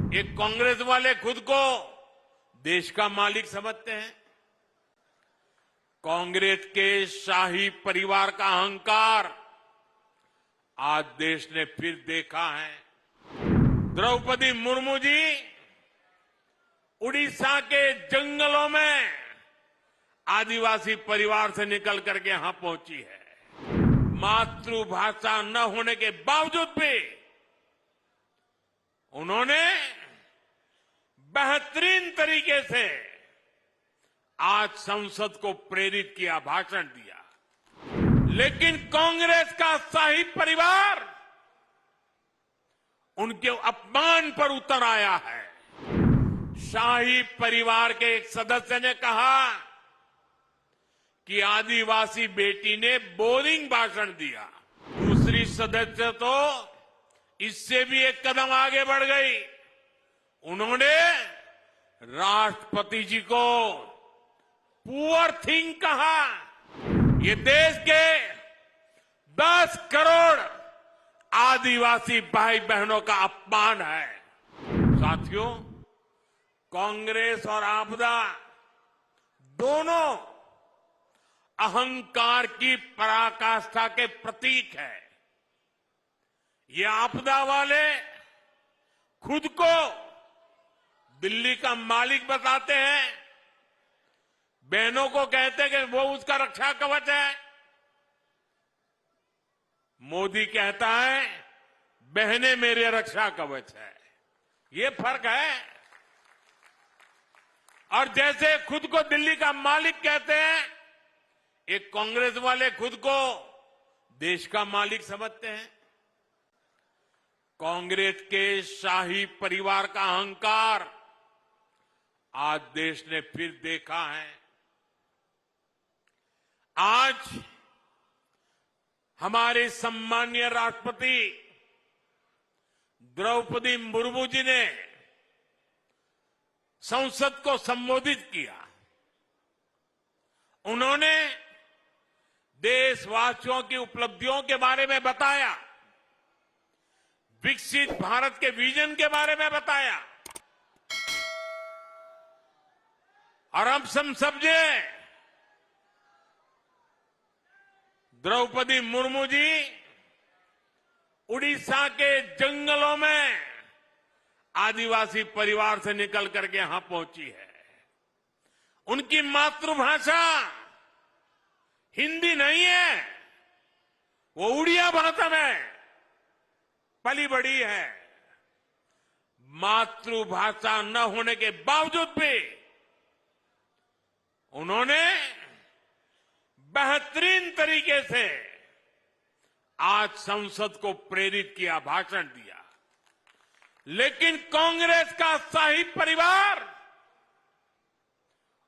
ये कांग्रेस वाले खुद को देश का मालिक समझते हैं। कांग्रेस के शाही परिवार का अहंकार आज देश ने फिर देखा है। द्रौपदी मुर्मू जी उड़ीसा के जंगलों में आदिवासी परिवार से निकल करके यहां पहुंची है। मातृभाषा न होने के बावजूद भी उन्होंने बेहतरीन तरीके से आज संसद को प्रेरित किया, भाषण दिया। लेकिन कांग्रेस का शाही परिवार उनके अपमान पर उतर आया है। शाही परिवार के एक सदस्य ने कहा कि आदिवासी बेटी ने बोरिंग भाषण दिया। दूसरी सदस्य तो इससे भी एक कदम आगे बढ़ गई। उन्होंने राष्ट्रपति जी को पुअर थिंग कहा। ये देश के 10 करोड़ आदिवासी भाई बहनों का अपमान है। साथियों, कांग्रेस और आपदा दोनों अहंकार की पराकाष्ठा के प्रतीक है। ये आपदा वाले खुद को दिल्ली का मालिक बताते हैं, बहनों को कहते हैं कि वो उसका रक्षा कवच है। मोदी कहता है बहनें मेरे रक्षा कवच है। ये फर्क है। और जैसे खुद को दिल्ली का मालिक कहते हैं, एक कांग्रेस वाले खुद को देश का मालिक समझते हैं। कांग्रेस के शाही परिवार का अहंकार आज देश ने फिर देखा है। आज हमारे सम्मानीय राष्ट्रपति द्रौपदी मुर्मू जी ने संसद को संबोधित किया। उन्होंने देशवासियों की उपलब्धियों के बारे में बताया, विकसित भारत के विजन के बारे में बताया। और हम समझे द्रौपदी मुर्मू जी उड़ीसा के जंगलों में आदिवासी परिवार से निकल करके यहां पहुंची है। उनकी मातृभाषा हिंदी नहीं है, वो उड़िया भाषा में पली बड़ी है। मातृभाषा न होने के बावजूद भी उन्होंने बेहतरीन तरीके से आज संसद को प्रेरित किया, भाषण दिया। लेकिन कांग्रेस का शाही परिवार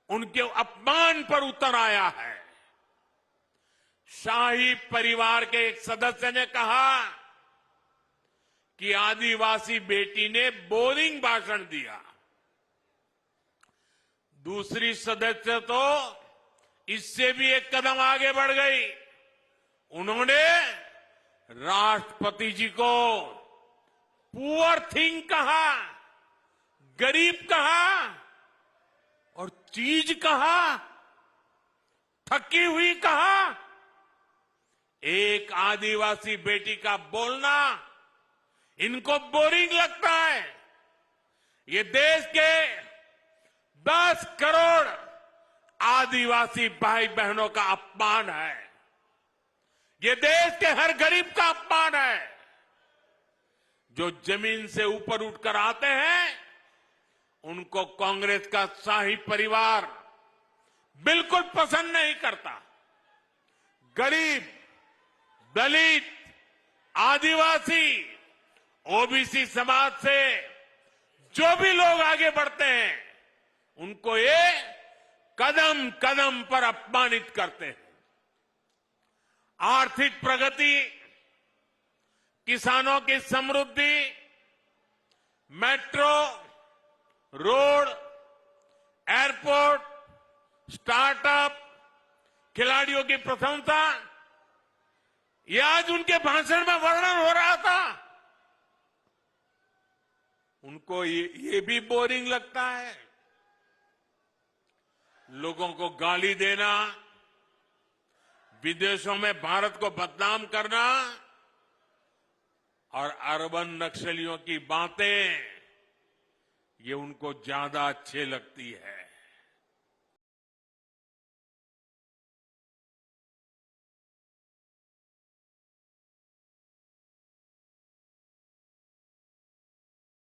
उनके अपमान पर उतर आया है। शाही परिवार के एक सदस्य ने कहा कि आदिवासी बेटी ने बोरिंग भाषण दिया। दूसरी सदस्य तो इससे भी एक कदम आगे बढ़ गई। उन्होंने राष्ट्रपति जी को पुअर थिंग कहा, गरीब कहा और चीज कहा, थकी हुई कहा। एक आदिवासी बेटी का बोलना इनको बोरिंग लगता है। ये देश के 10 करोड़ आदिवासी भाई बहनों का अपमान है। ये देश के हर गरीब का अपमान है। जो जमीन से ऊपर उठकर आते हैं, उनको कांग्रेस का शाही परिवार बिल्कुल पसंद नहीं करता। गरीब, दलित, आदिवासी, ओबीसी समाज से जो भी लोग आगे बढ़ते हैं, उनको ये कदम कदम पर अपमानित करते हैं। आर्थिक प्रगति, किसानों की समृद्धि, मेट्रो, रोड, एयरपोर्ट, स्टार्टअप, खिलाड़ियों की प्रशंसा, ये आज उनके भाषण में वर्णन हो रहा था। उनको ये भी बोरिंग लगता है। लोगों को गाली देना, विदेशों में भारत को बदनाम करना और अर्बन नक्सलियों की बातें, ये उनको ज्यादा अच्छी लगती है।